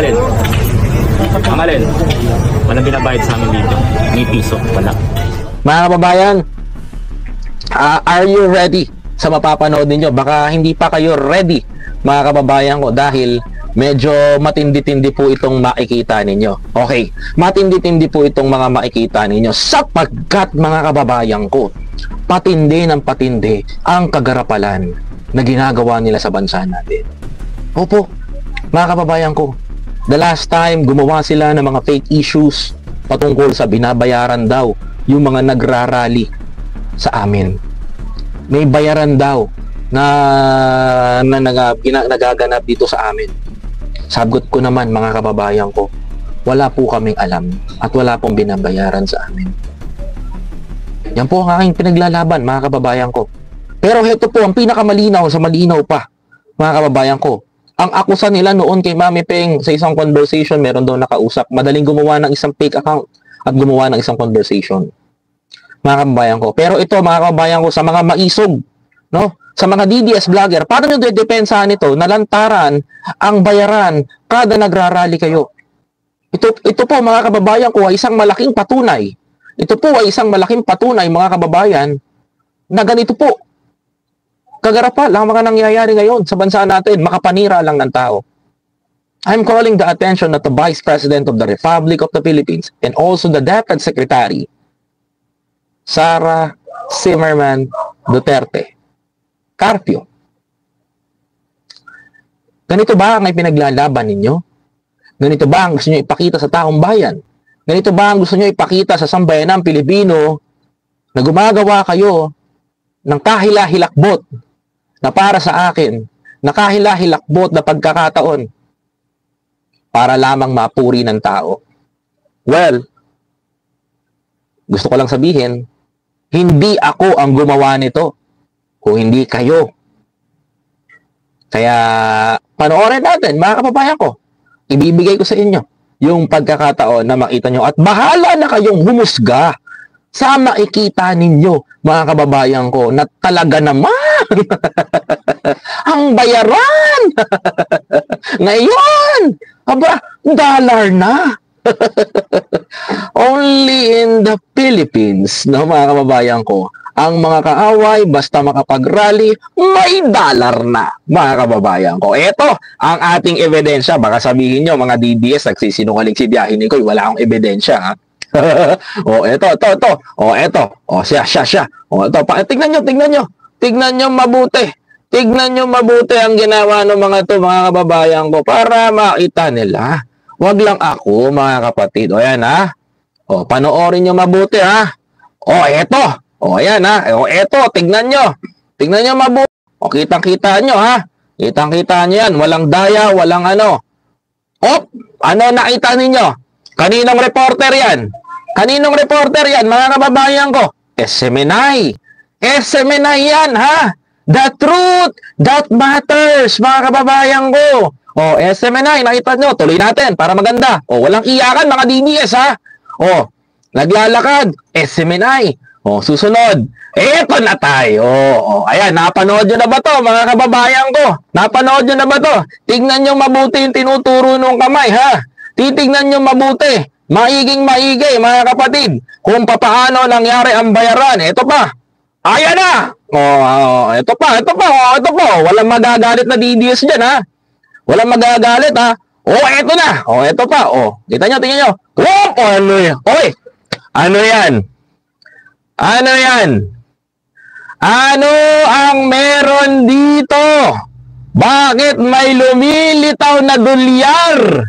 Alin? Ang alin? Walang binabayad sa amin dito. May piso. Wala. Mga kababayan, are you ready sa mapapanood ninyo? Baka hindi pa kayo ready, mga kababayan ko, dahil medyo matindi-tindi po itong makikita ninyo. Okay, matindi-tindi po itong mga makikita ninyo sapagkat, mga kababayan ko, patindi ng patindi ang kagarapalan na ginagawa nila sa bansa natin. Opo, mga kababayan ko, the last time gumawa sila ng mga fake issues patungkol sa binabayaran daw yung mga nagrarally sa amin. May bayaran daw na nagaganap dito sa amin. Sagot ko naman, mga kababayan ko, wala po kaming alam at wala pong binabayaran sa amin. Yan po ang aking pinaglalaban, mga kababayan ko. Pero ito po ang pinakamalinaw sa malinaw pa, mga kababayan ko. Ang akusa nila noon kay Mami Peng sa isang conversation, meron daw nakausap. Madaling gumawa ng isang fake account at gumawa ng isang conversation, mga kababayan ko. Pero ito, mga kababayan ko, sa mga maisog, no? Sa mga DDS vlogger, paano nyo dedepensahan ito na lantaran ang bayaran kada nagrarally kayo? Ito po, mga kababayan ko, ay isang malaking patunay. Ito po ay isang malaking patunay, mga kababayan, na ganito po. Kagarapal ang mga nangyayari ngayon sa bansa natin, makapanira lang ng tao. I'm calling the attention of the Vice President of the Republic of the Philippines and also the Deputy Secretary, Sara Zimmerman Duterte Carpio. Ganito ba ang ipinaglalaban ninyo? Ganito ba ang gusto nyo ipakita sa taong bayan? Ganito ba ang gusto nyo ipakita sa sambayanang Pilipino na gumagawa kayo ng kahila-hilakbot na para sa akin, na kahila-hilakbot na pagkakataon para lamang mapuri ng tao? Well, gusto ko lang sabihin, hindi ako ang gumawa nito, kung hindi kayo. Kaya panoorin natin, mga kababayan ko. Ibibigay ko sa inyo yung pagkakataon na makita nyo at bahala na kayong humusga sa makikita ninyo, mga kababayan ko, na talaga naman ang bayaran ngayon, aba, dollar na. Only in the Philippines, no, mga kababayan ko, ang mga kaaway, basta makapag-rally, may dollar na, mga kababayan ko. Ito ang ating ebidensya. Baka sabihin nyo, mga DDS, nagsisinungaling si Biyahin ko, wala akong ebidensya, ha? O, ito. O, ito. O, siya. O, ito. Tignan nyo mabuti. Tignan nyo mabuti ang ginawa ng mga to, mga kababayan ko, para makita nila. Wag lang ako, mga kapatid. O, yan, ha? O, panoorin nyo mabuti, ha? O, ito. O, ayan, ha? O, eto, tignan nyo. Tignan nyo mabuti. O, kitang-kita nyo, ha? Kitang-kita nyo yan. Walang daya, walang ano. Op! Ano nakita ninyo? Kaninong reporter yan? Kaninong reporter yan, mga kababayan ko? SMNI. SMNI yan, ha? The truth that matters, mga kababayan ko. O, SMNI, nakita nyo. Tuloy natin, para maganda. O, walang iyakan, mga DDS, ha? O, naglalakad. SMNI. O, susunod. Eto na tayo. O, ayan, napanood nyo na ba to, mga kababayan ko? Napanood nyo na ba to? Tignan nyo mabuti yung tinuturo ng kamay, ha? Titignan nyo mabuti. Maiging maigi, mga kapatid. Kung papaano nangyari ang bayaran. Eto pa. Ayan na. O, ito pa. Walang magagalit na DDS dyan, ha? Walang magagalit, ha? O, eto na. O, eto pa. O, tingnan nyo. O, ano yan? Oy, ano yan? Ano yan? Ano ang meron dito? Bakit may lumilitaw na dolyar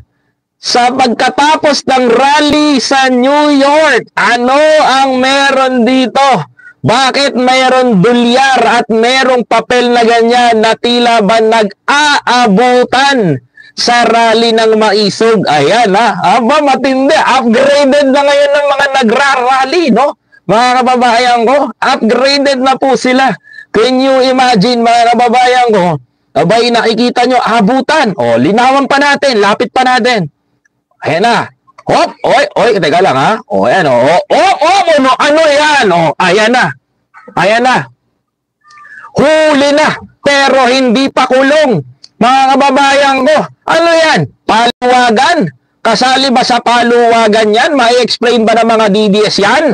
sa pagkatapos ng rally sa New York? Ano ang meron dito? Bakit mayroon dolyar at merong papel na ganyan na tila ba nag-aabutan sa rally ng maisog? Ayan, ha? Aba, matindi. Upgraded na ngayon ng mga nagra-rally, no? Mga kababayan ko, upgraded na po sila. Can you imagine, mga kababayan ko? Abay, nakikita nyo, abutan. O, linawan pa natin, lapit pa natin. Ayan na. Hop, oy, teka lang, ha? O, ayan, ano yan? O, ayan na. Huli na, pero hindi pa kulong. Mga kababayan ko, Ano yan? Paluwagan? Kasali ba sa paluwagan yan? Mai-explain ba ng mga DDS yan?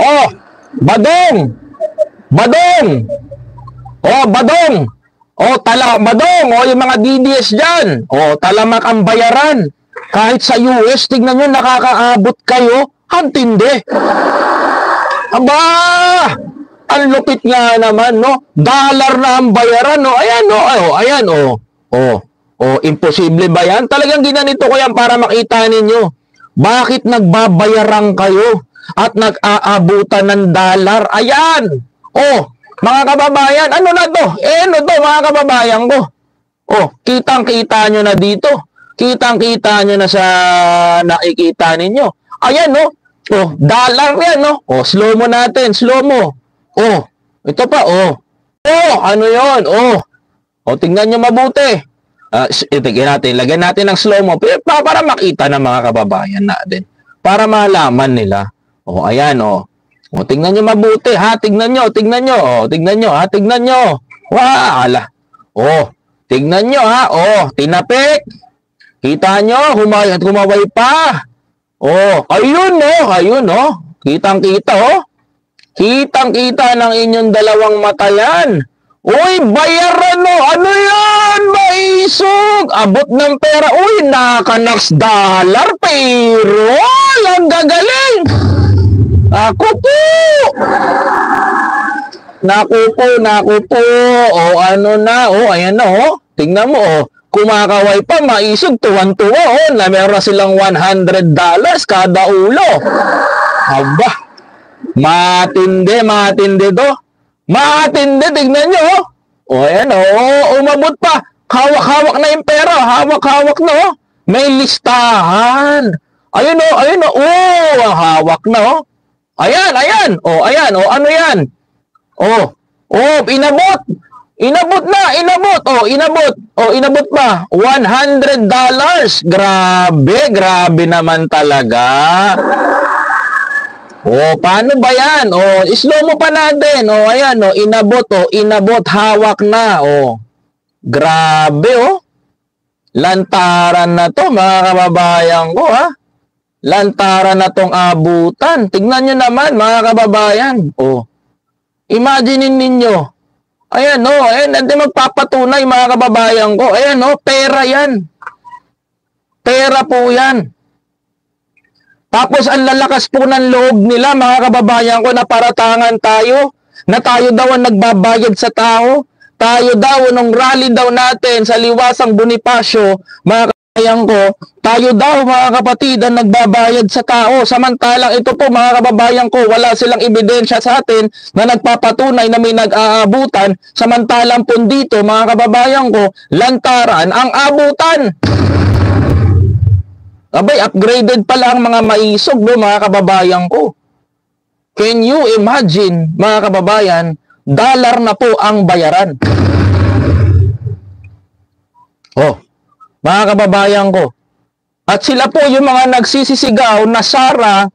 Oh, Badong! Badong! Oh, Badong! Oh, Badong! Oh, yung mga DDS dyan. Oh, talamak ang bayaran. Kahit sa US, tignan nyo, nakakaabot kayo. Hantindi. Aba! Ang lupit nga naman, no? Dollar na ang bayaran, no? Ayan, no? Oh, ayan, oh. Oh, oh, imposible ba yan? Talagang ginanito ko yan para makita ninyo. Bakit nagbabayaran kayo at nag-aabutan ng dollar? Ayan! Oh, mga kababayan, ano na to? Ano to, mga kababayan ko? Oh, kitang-kita nyo na dito. Kitang-kita nyo na sa nakikita ninyo. Ayan, no? Oh, dollar yan, no? Oh, slow mo natin, slow mo. Oh, ito pa, oh. Oh, ano yon? Oh. Oh, tingnan nyo mabuti. Lagyan natin ng slow-mo para makita ng mga kababayan natin. Para malaman nila. Oh, ayan, oh. Oh, tingnan nyo mabuti, ha? Tingnan nyo. Oh, tingnan nyo, ha? Tingnan nyo. Wala. Oh, tingnan nyo, ha? Oh, tinapik. Kita nyo, humaway pa. Oh, ayun, no? Ayun, no? Kitang-kita, oh. Kitang-kita ng inyong dalawang mata yan. Uy, bayaran mo. Ano yan? Maisog. Abot ng pera. Uy, nakanax dollar. Payroll. Ang gagaling. Ako po. Naku po. O, ano na. O, ayan na, o. Tingnan mo, o. Kumakaway pa, maisog. Tuwan-tuwa, o. Na meron silang $100 kada ulo. Aba. Matindi to. Matindi, tignan nyo, oh. O, ayan, oh, umabot pa. Hawak-hawak na yung pera. Hawak-hawak na, oh. May listahan. Ayun, oh, hawak na, oh. Ayan. Oh, ayan, oh, ano yan? Oh, inabot. Inabot. Oh, inabot pa. $100. Grabe naman talaga. Oh, paano ba yan? Oh, slow mo pa natin. Oh, ayan, oh, inabot, hawak na. Oh, grabe, oh. Lantaran na to, mga kababayan ko, ha? Lantaran na tong abutan. Tignan nyo naman, mga kababayan. Oh, imagine ninyo. Ayan, oh, ayan, hindi magpapatunay, mga kababayan ko. Ayan, oh, pera yan. Pera po yan. Tapos ang lalakas po ng loob nila, mga kababayan ko, na paratangan tayo, na tayo daw ang nagbabayad sa tao. Tayo daw, nung rally daw natin sa Liwasang Bonifacio, mga kababayan ko, tayo daw, mga kapatid, ang nagbabayad sa tao. Samantalang ito po, mga kababayan ko, wala silang ebidensya sa atin na nagpapatunay na may nag-aabutan. Samantalang po dito, mga kababayan ko, lantaran ang abutan. Abay, upgraded pala ang mga maisog, no, mga kababayan ko. Can you imagine, mga kababayan, dollar na po ang bayaran. Oh, mga kababayan ko. At sila po yung mga nagsisisigaw na Sara,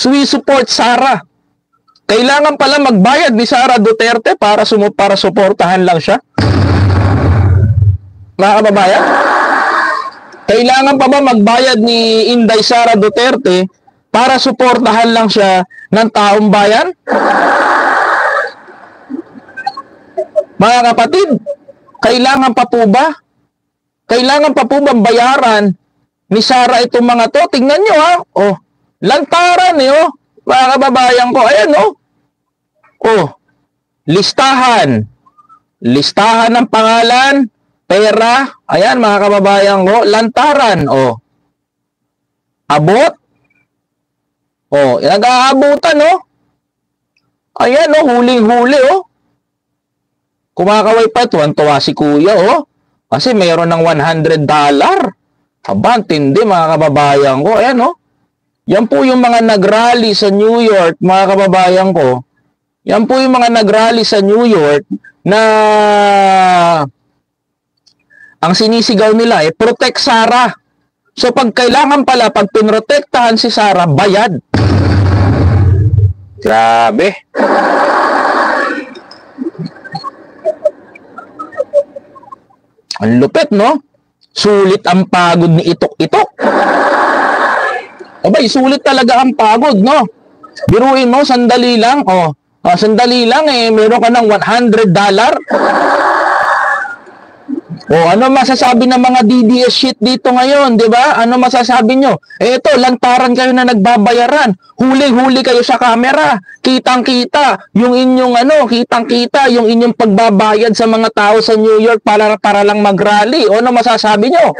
we support Sara. Kailangan pala magbayad ni Sara Duterte para suportahan lang siya. Mga kababayan, kailangan pa ba magbayad ni Inday Sara Duterte para suportahan lang siya ng taong bayan? Mga kapatid, kailangan pa po ba? Kailangan pa po bang bayaran ni Sara itong mga to? Tingnan nyo, ha? Oh, lantaran, oh. Mga kababayan ko, ayan, oh. Oh, listahan. Listahan ng pangalan, pera, ayan, mga kababayan ko, lantaran, oh. Abot. Oh, nag-aabutan, oh. Ayan, oh, huling-huli, oh. Kumakaway pa, tuwan-tuwa si kuya, oh. Kasi mayroon ng $100. Aba, tindi, mga kababayan ko. Ayan, oh. Yan po yung mga nag-rally sa New York, mga kababayan ko. Yan po yung mga nag-rally sa New York na ang sinisigaw nila protect Sara. So pag kailangan pala, pag pinrotektahan si Sara, bayad. Grabe. Ang lupit, no? Sulit ang pagod ni Itok-Itok. Abay, sulit talaga ang pagod, no? Biruin mo, sandali lang, sandali lang, meron ka ng $100. Ano masasabi ng mga DDS shit dito ngayon, di ba? Ano masasabi nyo? Ito, lantaran kayo na nagbabayaran. Huli-huli kayo sa camera. Kitang-kita yung inyong kitang-kita yung inyong pagbabayad sa mga tao sa New York para lang mag-rally. Ano masasabi nyo?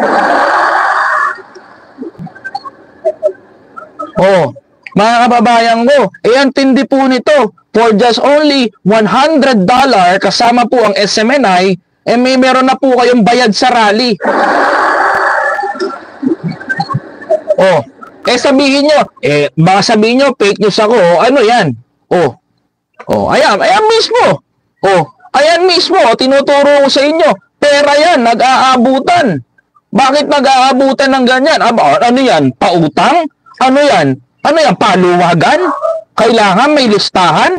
Mga kababayan ko, ang tindi po nito. For just only $100 kasama po ang SMNI, meron na po kayong bayad sa rally. Sabihin nyo, baka sabihin nyo, fake news ako. Ano yan? Ayan mismo. Ayan mismo, tinuturo ko sa inyo. Pera yan, nag-aabutan. Bakit nag-aabutan ng ganyan? Ano yan? Pautang? Ano yan? Ano yan? Paluwagan? Kailangan may listahan?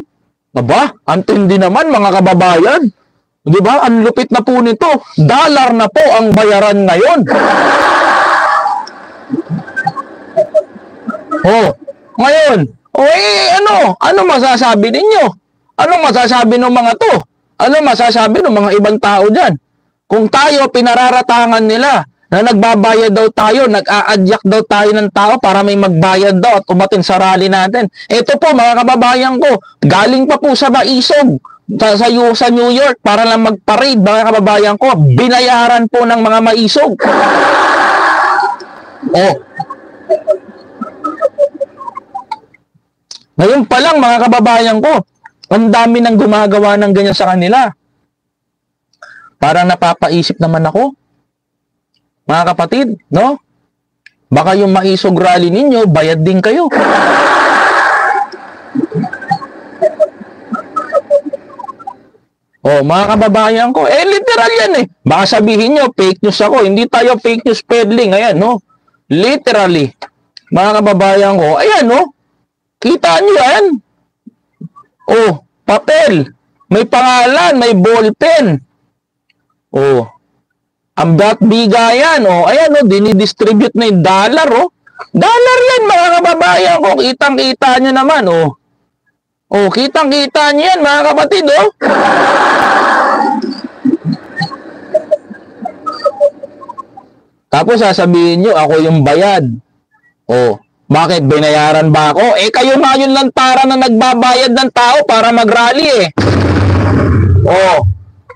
Aba, ang tindi naman mga kababayan. Di ba? Ang lupit na po nito. Dollar na po ang bayaran ngayon. Ngayon. Ano masasabi ninyo? Ano masasabi ng mga to? Ano masasabi ng mga ibang tao dyan? Kung tayo, pinararatangan nila na nagbabayad daw tayo, nag-a-adyak daw tayo ng tao para may magbayad daw at umatin sa rally natin. Ito po mga kababayan ko, galing pa po sa Maisog. Sa New York para lang mag-parade, mga kababayan ko, binayaran po ng mga maisog. Ngayon pa lang mga kababayan ko, ang dami nang gumagawa ng ganyan sa kanila. Parang napapaisip naman ako, mga kapatid, no? Baka yung maisog rally ninyo, bayad din kayo. Mga kababayan ko, literal yan Baka sabihin nyo, fake news ako. Hindi tayo fake news peddling. Ayan, no? Literally. Mga kababayan ko, ayan, no? Kita nyo yan. Papel. May pangalan, may ballpen. Ang bigayan, ayan, no? Dinidistribute na yung dollar, Dollar yan, mga kababayan ko. Kitang-kita nyo naman, kitang-kita nyo yan, mga kapatid, Tapos sasabihin nyo, ako yung bayad. Bakit? Binayaran ba ako? Kayo nga yung lantaran na nagbabayad ng tao para mag-rally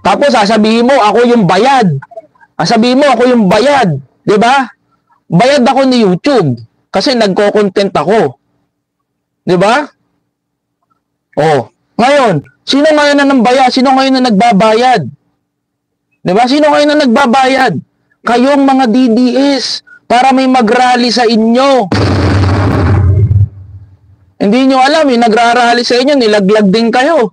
Tapos sasabihin mo, ako yung bayad. Sabihin mo, ako yung bayad. Diba? Bayad ako ni YouTube. Kasi nagko-content ako. Diba? Ngayon, sino ngayon na bayad? Sino ngayon na nagbabayad? Diba? Sino ngayon na nagbabayad? Kayong mga DDS para may mag-rally sa inyo. Hindi nyo alam, nagra-rally sa inyo, nilaglag din kayo.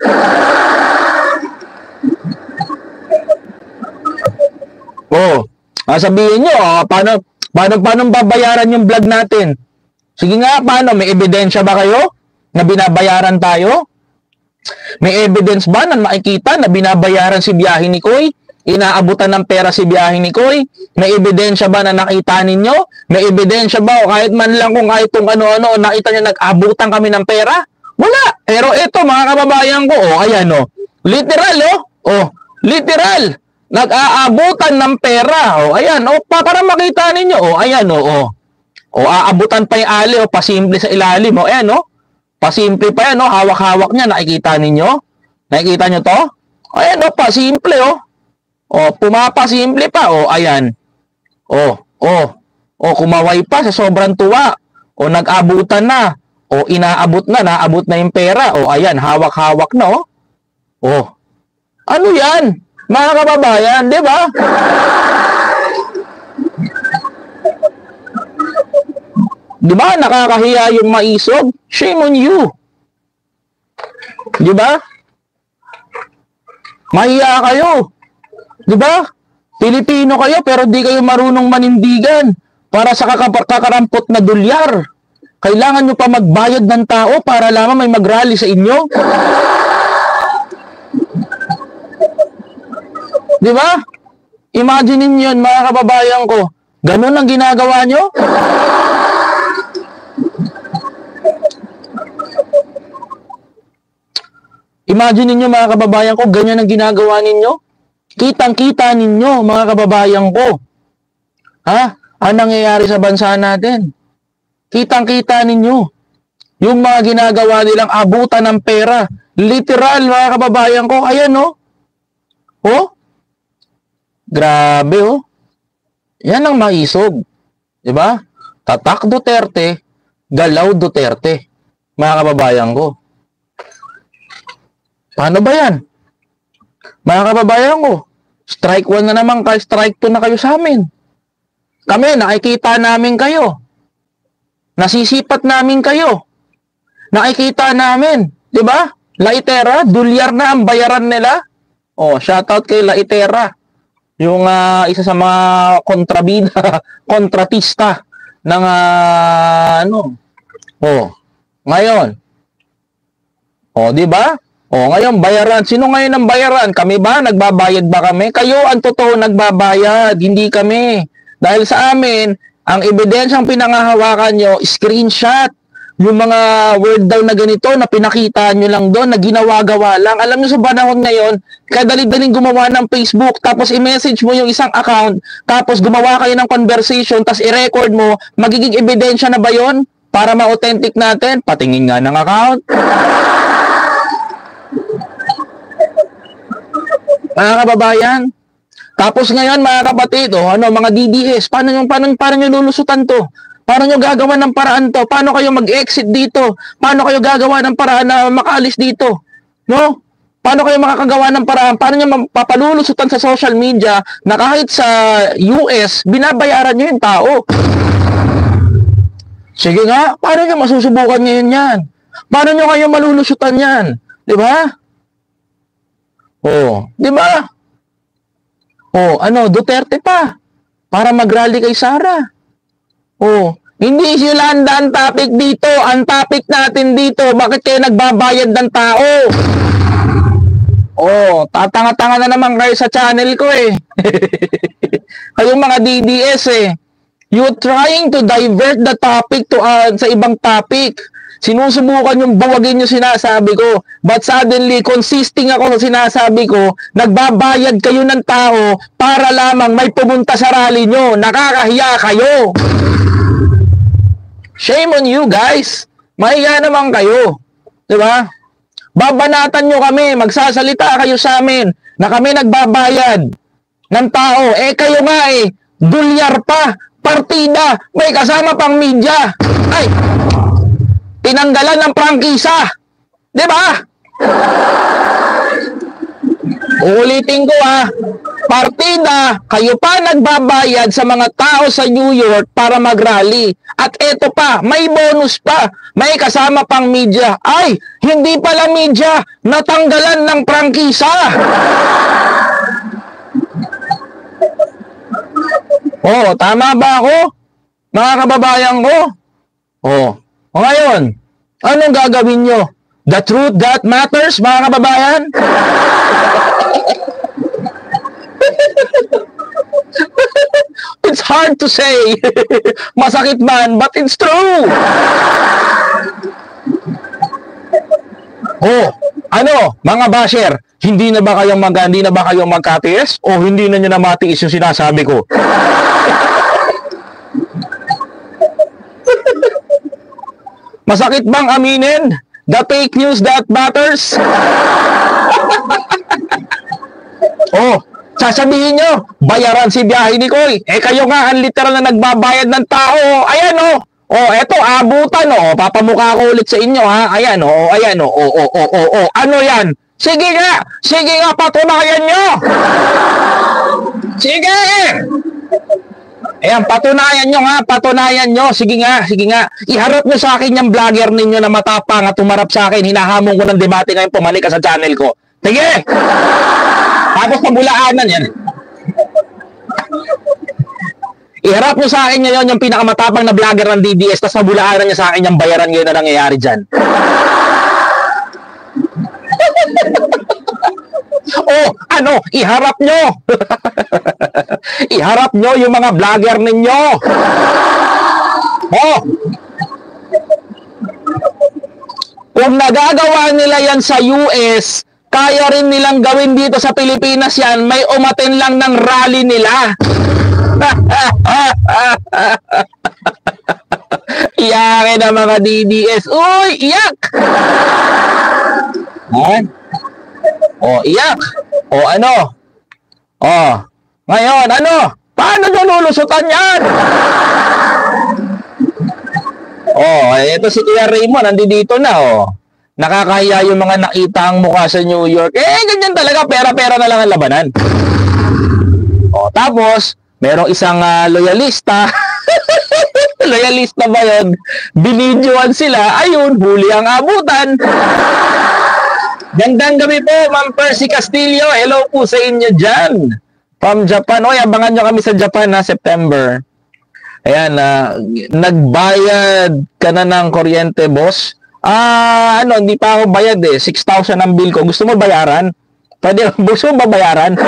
Sabihin nyo, paano babayaran yung vlog natin? Sige nga, paano? May ebidensya ba kayo na binabayaran tayo? May evidence ba na makikita na binabayaran si biyahe ni Koy? Inaabutan ng pera si biyahe ni Koy? May ebidensya ba na nakita ninyo? May ebidensya ba o kahit man lang kung kahit itong ano-ano nakita nyo nag-abutan kami ng pera? Wala. Pero ito mga kababayan ko, ayan literal literal. Nag-aabutan ng pera. Ayan para makita ninyo. Ayan aabutan pa yung ali pasimple sa ilalim. Ayan pasimple pa yan hawak-hawak niya. Nakikita ninyo? Nakikita nyo to? Ayan pasimple pumapasimple pa ayan. Kumaway pa sa sobrang tuwa. Nag-abutan na. Inaabot na, naabot na yung pera. Ayan, hawak-hawak na Ano yan? Mga kababayan, di ba? Di ba? Nakakahiya yung maisog. Shame on you. Di ba? Mahiya kayo. Di ba? Pilipino kayo pero di kayo marunong manindigan para sa kakarampot na dolyar. Kailangan nyo pa magbayad ng tao para lamang may mag-rally sa inyo. Di ba? Imagine niyo yun, mga kababayan ko. Ganun ang ginagawa nyo? Imagine ninyo mga kababayan ko, ganyan ang ginagawa ninyo? Kitang-kita ninyo mga kababayan ko. Ha? Anong nangyayari sa bansa natin? Kitang-kita ninyo. Yung mga ginagawa nilang abutan ng pera. Literal mga kababayan ko. Ayan oh. Oh? Grabe oh. Yan ang maisog. Diba? Tatak Duterte, galaw Duterte. Mga kababayan ko. Paano ba yan? Mga kababayan ko, strike 1 na naman kayo, strike 2 na kayo sa amin. Kami, nakikita namin kayo. Nasisipat namin kayo. Nakikita namin. Diba? Laitera, dolyar na ang bayaran nila. Oh, shoutout kay Laitera. Yung isa sa mga kontrabida, kontratista ng ano. Oh, ngayon. Oh, di ba? Oh, ngayon bayaran. Sino ngayon ang bayaran? Kami ba? Nagbabayad ba kami? Kayo ang totoo nagbabayad, hindi kami. Dahil sa amin, ang ebidensyang pinangahawakan nyo, screenshot. Yung mga word daw na ganito na pinakita nyo lang doon, na ginawa-gawa lang. Alam nyo sa panahon ngayon, kadali-daling gumawa ng Facebook, tapos i-message mo yung isang account, tapos gumawa kayo ng conversation, tapos i-record mo, magiging ebidensya na ba yun? Para ma-authentic natin? Patingin nga ng account. Mga kababayan, tapos ngayon mga kapatid, mga DDS, paano nyo lulusutan to? Paano nyo gagawa ng paraan to? Paano kayo mag-exit dito? Paano kayo gagawa ng paraan na makaalis dito? No? Paano kayo makakagawa ng paraan? Paano nyo mapapalulusutan sa social media na kahit sa US, binabayaran nyo yung tao? Sige nga, paano nyo masusubukan ngayon yan? Paano nyo kayo malulusutan yan? Diba? Oh, di ba? Oh, Duterte pa para mag-rally kay Sara. Oh, hindi sila ang topic dito. Ang topic natin dito, bakit kayo nagbabayad ng tao? Oh, tatanga-tanga na naman kayo sa channel ko eh. Kayong mga DDS eh. You trying to divert the topic to sa ibang topic. Sinusubukan yung buwagin yung sinasabi ko. But suddenly, consisting ako sa sinasabi ko, nagbabayad kayo ng tao para lamang may pumunta sa rally nyo. Nakakahiya kayo. Shame on you guys. Mahiya naman kayo. Diba? Babanatan nyo kami. Magsasalita kayo sa amin na kami nagbabayad ng tao. Eh kayo nga eh, dolyar pa, partida, may kasama pang media. Ay! Tinanggalan ng prangkisa. Di ba? Uulitin ko partida, kayo pa nagbabayad sa mga tao sa New York para mag-rally. At eto pa, may bonus pa. May kasama pang media. Ay, hindi pala media, natanggalan ng prangkisa. Oh, tama ba ako? Mga kababayan ko? Oh. O ngayon, anong gagawin nyo? The truth that matters, mga kababayan? It's hard to say. Masakit man, but it's true. Oh, mga basher, hindi na ba kayong magkatiis? O hindi na nyo na matiis yung sinasabi ko? Masakit bang aminin? The fake news that matters? Oh, sasabihin nyo, bayaran si biyahe ni Koy. Eh kayo nga, ang literal na nagbabayad ng tao. Ayan oh. Oh, eto, abutan oh. Papamukha ko ulit sa inyo ha. Ayan oh, ayan oh. Oh. Ano yan? Sige nga, patunayan nyo. Sige! Ayan, patunayan nyo. Sige nga. Iharap nyo sa akin yung vlogger ninyo na matapang at tumarap sa akin. Hinahamon ko ng debate ngayon, pumalik ka sa channel ko. Sige! Tapos pabulaanan yan. Iharap nyo sa akin ngayon yung pinakamatapang na vlogger ng DDS, tapos pabulaanan niya sa akin yung bayaran ngayon na nangyayari dyan. O, ano, iharap nyo. Iharap nyo yung mga vlogger ninyo. O, kung nagagawa nila yan sa US, kaya rin nilang gawin dito sa Pilipinas yan, may umaten lang ng rally nila. Iyakin na mga DDS. Uy, iyak! Ha? O, iyak. O, ano? O, ngayon, ano? Paano nyo lulusutan yan? O, ito si Kuya Raymond, nandito na, o. Nakakahiya yung mga nakita ang mukha sa New York. Ganyan talaga, pera-pera na lang ang labanan. O, tapos, merong isang loyalista. Loyalista ba yun? Binidyoan sila. Ayun, huli ang abutan. Gandang gabi po, Ma'am Percy Castillo. Hello po sa inyo dyan. From Japan. Oy, abangan nyo kami sa Japan na September. Ayan, nagbayad ka na ng kuryente, boss? Hindi pa ako bayad eh. 6,000 ang bill ko. Gusto mo bayaran? Pwede, gusto mo bayaran?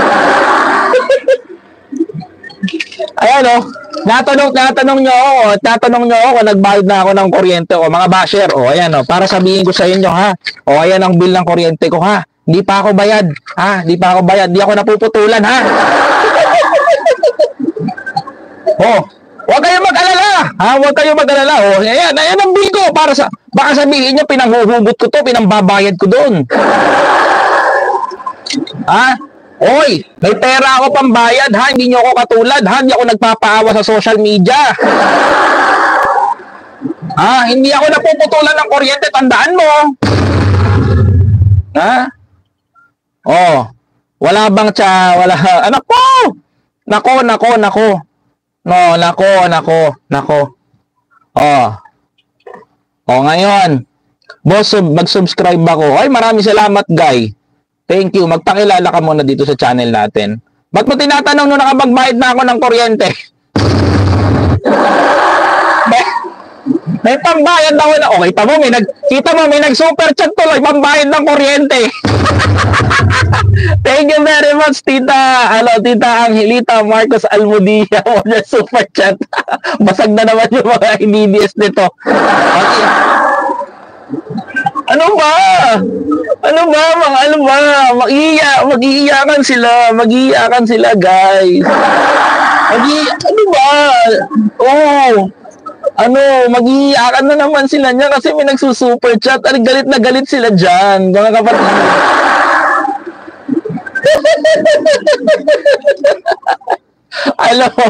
Ayan o, natanong nyo ako kung nagbayad na ako ng kuryente o mga basher. O ayan o, para sabihin ko sa inyo ha. O ayan ang bill ng kuryente ko ha. Hindi pa ako bayad. Ha? Hindi pa ako bayad. Hindi ako napuputulan ha. O, huwag kayong mag-alala. Ha? Huwag kayong mag-alala. O, ayan ang bill ko. Para sa, baka sabihin nyo, pinanghuhugot ko to, pinambabayad ko doon. Ha? Oy, may pera ako pambayad ha, hindi nyo ako katulad ha, hindi ako nagpapaawa sa social media. Ha, hindi ako napuputulan ng kuryente, tandaan mo. Ha? Oh, wala bang wala, anak ko! Nako. No, nako. Oh. Oh, ngayon, boss, mag-subscribe ako. Ay, maraming salamat, guy. Thank you. Magpakilala ka muna dito sa channel natin. Ba't mo tinatanong nung nakapagbayad na ako ng kuryente? May pambayad ako na. Okay, kita mo, may nag-super chat tuloy, pambayad ng kuryente. Thank you very much, Tita Angelita Marcos Almudia. Super chat. Basag na naman yung mga DDS nito. Okay. Ano ba? Mag-iiyakan sila, guys. Ano ba? Oh. Mag-iiyakan na naman sila niya kasi may nagsusuper chat. Galit na galit sila dyan, mga kapatid. Alam mo,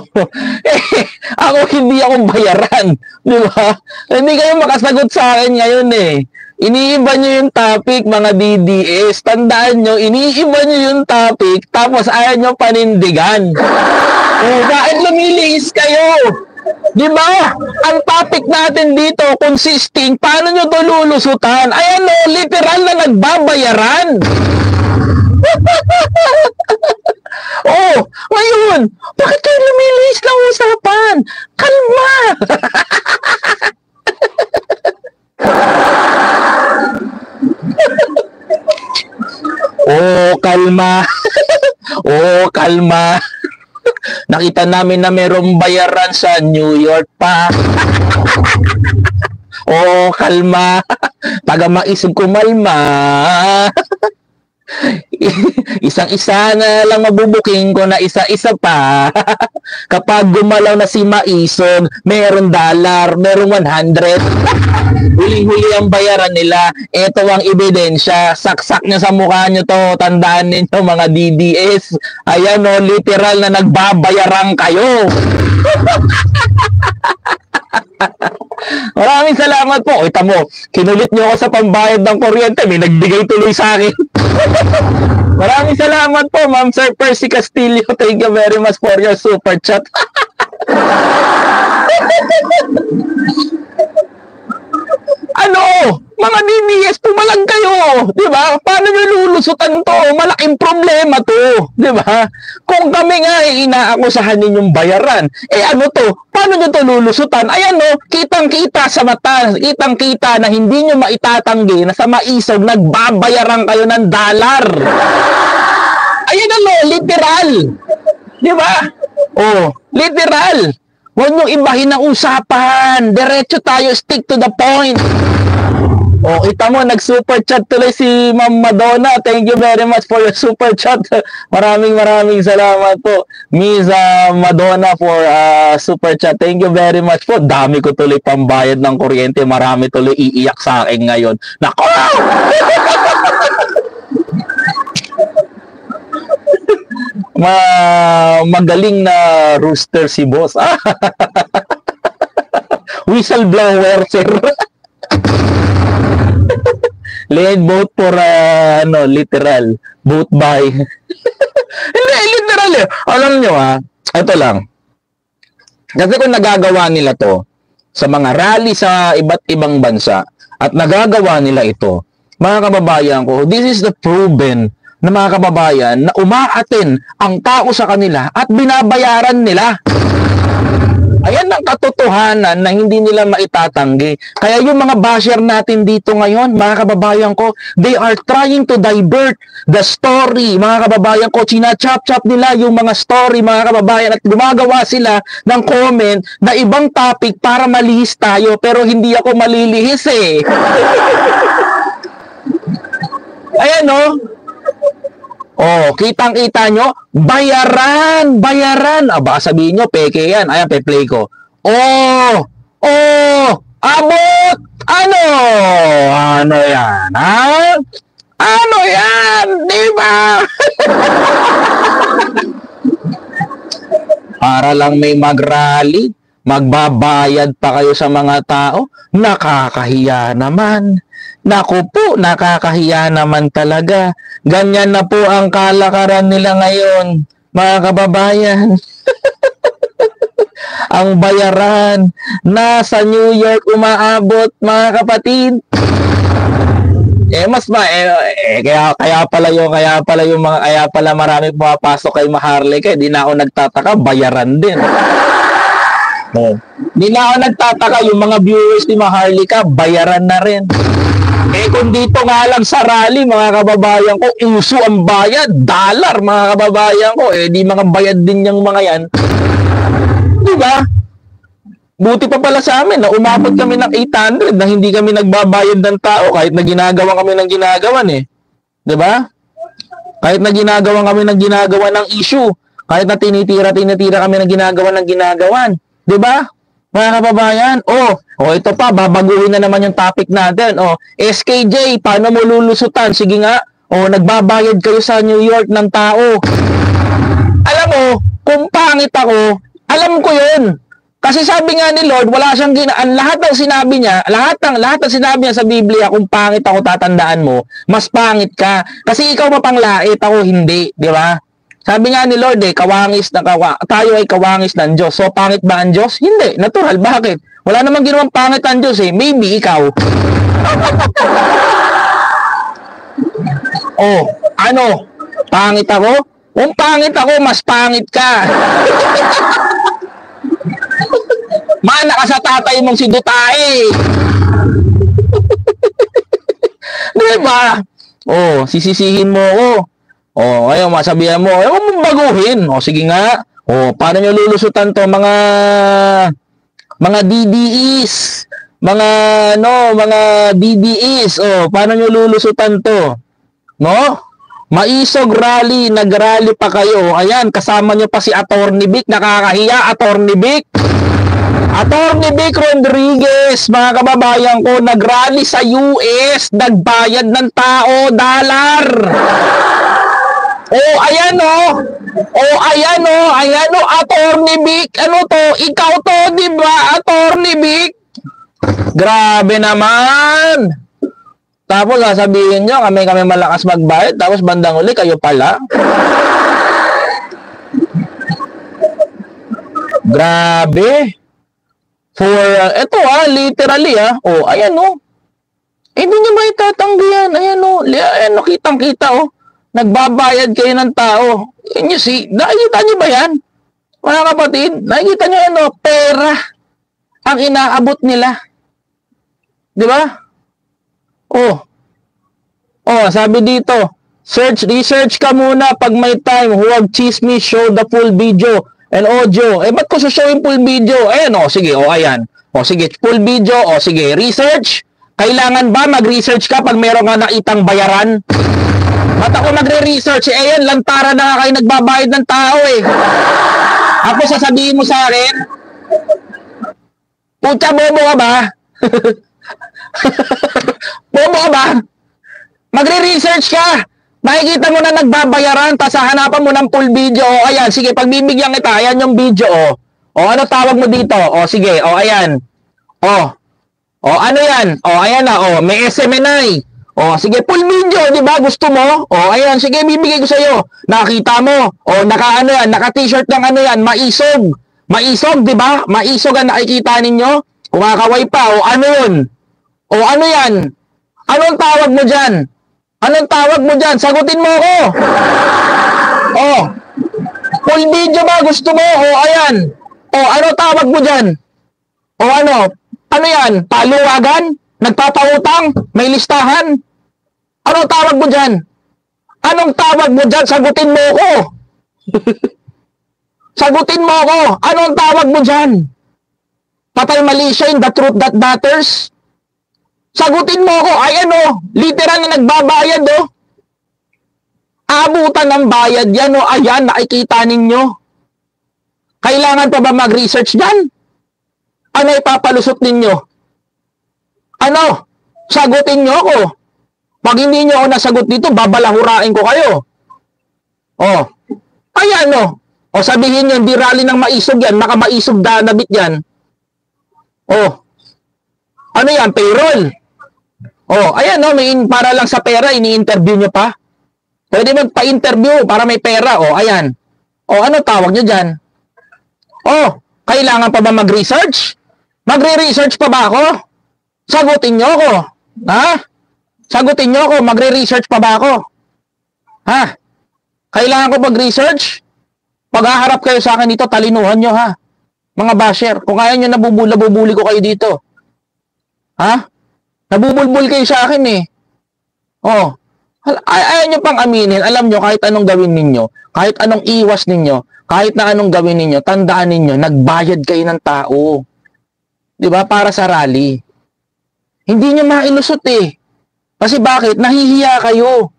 ako hindi akong bayaran, di ba? Hindi kayo makasagot sa akin ngayon eh. Iniiba nyo yung topic, mga DDS. Tandaan nyo, iniiba nyo yung topic, tapos ayaw nyo panindigan. Bakit lumilihis kayo? Di ba? Ang topic natin dito, consisting, paano nyo to lulusutan? Ayan o, literal na nagbabayaran. Oh, ngayon, bakit kayo lumilihis ng usapan? Kalma! Kalma. Nakita namin na mayroong bayaran sa New York pa. Kalma. Taga maisip kumalma. Isang-isa na lang mabubuking ko na isa-isa pa. Kapag gumalaw na si Maison, meron $, meron 100. Huling-huli ang bayaran nila. Ito ang ebidensya. Saksak niya sa mukha nyo to. Tandaan ninyo, mga DDS. Ayan o, literal na nagbabayaran kayo. Maraming salamat po. Kita mo, kinulit nyo ako sa pambayad ng kuryente. May nagbigay tuloy sa akin. Maraming salamat po, Ma'am Sir Percy Castillo. Thank you very much for your super chat. Mga DDS, pumalag kayo, di ba? Paano nyo lulusutan to? Malaking problema to, di ba? Kung kami nga inaakusahan ninyong bayaran, ano to? Paano nyo to lulusutan? Ayan o, kitang-kita sa mata, kitang-kita na hindi nyo maitatanggi na sa Maisog nagbabayaran kayo ng $. Ayan ano, literal. Di ba? Oh, literal. Huwag niyong ibahin ang usapan. Diretso tayo, stick to the point. Oh, kita mo, nag-super chat tuloy si Ma'am Madonna. Thank you very much for your super chat. Maraming salamat po, Miss Madonna, for super chat. Thank you very much po. Dami ko tuloy pambayad ng kuryente. Marami tuloy iiyak sa akin ngayon. Nako! Magaling na rooster si boss. Whistleblower, sir. Lead vote for literal vote by. Hindi literal eh. Alam nyo ito lang. Kasi kung nagagawa nila to sa mga rally sa iba't ibang bansa at nagagawa nila ito, mga kababayan ko, this is the proven na mga kababayan na umaaten ang tao sa kanila at binabayaran nila. Ayan ang katotohanan na hindi nila maitatanggi. Kaya yung mga basher natin dito ngayon, mga kababayan ko, they are trying to divert the story. Mga kababayan ko, china-chop-chop nila yung mga story, mga kababayan, at gumagawa sila ng comment na ibang topic para malihis tayo. Pero hindi ako malilihis eh. Ayan o. Oh, kitang-kita nyo, bayaran. Aba, sabihin nyo, peke yan. Ayan, pe-play ko. Abot! Ano yan, ha? Ano yan? Diba? Para lang may mag-rally, magbabayad pa kayo sa mga tao, nakakahiya naman. Naku po, nakakahiya naman talaga. Ganyan na po ang kalakaran nila ngayon, mga kababayan. Ang bayaran nasa New York umaabot, mga kapatid. Kaya pala marami pumapasok kay Maharlika, kaya di na ako nagtataka, bayaran din. Di na ako nagtataka, yung mga viewers ni Maharlika, bayaran na rin. Kung dito nga lang sa rally, mga kababayan ko, uso ang bayad, dollar, mga kababayan ko, di mga bayad din yung mga yan. Diba? Buti pa pala sa amin na umabot kami ng 800 na hindi kami nagbabayad ng tao kahit na ginagawa kami ng ginagawan eh. Diba? Kahit na ginagawa kami ng ginagawa ng issue, kahit na tinitira kami ng ginagawan. Diba? Mga kababayan, ito pa, babaguhin na naman yung topic natin. SKJ, paano mo lulusutan? Sige nga, nagbabayad kayo sa New York ng tao. Alam mo, kung pangit ako, alam ko yun. Kasi sabi nga ni Lord, wala siyang lahat ng sinabi niya sa Biblia, kung pangit ako, tatandaan mo, mas pangit ka. Kasi ikaw mapanglait, ako hindi, di ba? Sabi nga ni Lord tayo ay kawangis ng Diyos. So, pangit ba ang Diyos? Hindi. Natural. Bakit? Wala namang ginawang pangit ang Diyos eh. Maybe ikaw. Pangit ako? Kung pangit ako, mas pangit ka. Mana ka sa tatay mong si Dutae. Diba? Sisisihin mo ako. Ngayon, masabihan mo, huwag mong baguhin. Sige nga. Paano nyo lulusutan to mga DDEs? Mga DDEs. Paano nyo lulusutan to? No? Maisog rally, nag-rally pa kayo. Ayan, kasama nyo pa si Attorney Vic. Nakakahiya, Attorney Vic. Attorney Vic Rodriguez, mga kababayan ko, nag-rally sa US, nagbayad ng tao, dollar. Ayan Attorney Vic, ikaw to, di ba, Attorney Vic? Grabe naman. Tapos sasabihin nyo, kami malakas magbayad, tapos bandang uli, kayo pala. Grabe. Literally, ayan hindi nyo maitatanggi yan, ayan kitang-kita, nagbabayad kayo ng tao. Nakikita nyo ba yan? Mga kapatid, nakikita nyo pera ang inaabot nila. Di ba? Sabi dito, Research ka muna pag may time. Huwag chismis, show the full video and audio. Ba't ko show yung full video? Ayan, sige, ayan. Sige, full video, sige, research. Kailangan ba mag-research ka pag meron ka nakitang bayaran? Ba't ako magre-research? Ayan, lantaran na kayo nagbabayad ng tao Ako sasabihin mo sa akin, puta, bobo ka ba? Bobo ka ba? Magre-research ka. Makikita mo na nagbabayaran, tapos hanapan mo ng full video. Ayan, sige, pagbibigyan kita, ayan yung video. Ano tawag mo dito? Sige, ayan. Ano yan? Ayan na, may SMNI. Sige, full video, di ba? Gusto mo? Ayan, sige, bibigay ko sa'yo. Nakita mo. Naka-t-shirt ng ano yan, maisog. Maisog, di ba? Maisog ang nakikita ninyo. Kumakaway pa. Ano yun? Ano yan? Anong tawag mo dyan? Anong tawag mo dyan? Sagutin mo ako. Full video ba? Gusto mo? Ayan. Ano tawag mo dyan? Ano? Ano yan? Paluwagan? Nagpapautang? May listahan? Anong tawag mo dyan? Anong tawag mo dyan? Sagutin mo ako. Sagutin mo ako. Anong tawag mo dyan? Patay Malaysia in the truth that matters? Sagutin mo ako. Ay literal na nagbabayad Abutan ng bayad yan ayan, nakikita ninyo. Kailangan pa ba mag-research dyan? Ano ipapalusot ninyo? Ano? Sagutin nyo ako. Pag hindi nyo ako nasagot dito, babalahurain ko kayo. Ayan sabihin nyo, hindi rally ng maisog yan, makamaisog danabit yan. Ano yan? Payroll. Ayan para lang sa pera, ini-interview nyo pa. Pwede magpa-interview para may pera. Ayan. Ano tawag nyo dyan? Kailangan pa ba mag-research? Magre-research pa ba ako? Sagutin nyo ako. Ha? Sagutin nyo ako. Magre-research pa ba ako? Ha? Kailangan ko mag-research? Pag haharap kayo sa akin dito, talinuhan nyo ha. Mga basher, kung kaya nyo nabubuli ko kayo dito. Ha? Nabubulbul kayo sa akin ayaw nyo pang aminin. Alam nyo, kahit anong gawin ninyo, kahit anong iwas ninyo, kahit na anong gawin ninyo, tandaan ninyo, nagbayad kayo ng tao. Diba? Para sa rally. Hindi nyo mailusot Kasi bakit? Nahihiya kayo.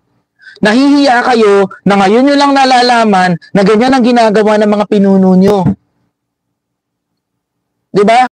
Nahihiya kayo na ngayon nyo lang nalalaman na ganyan ang ginagawa ng mga pinuno nyo. Diba?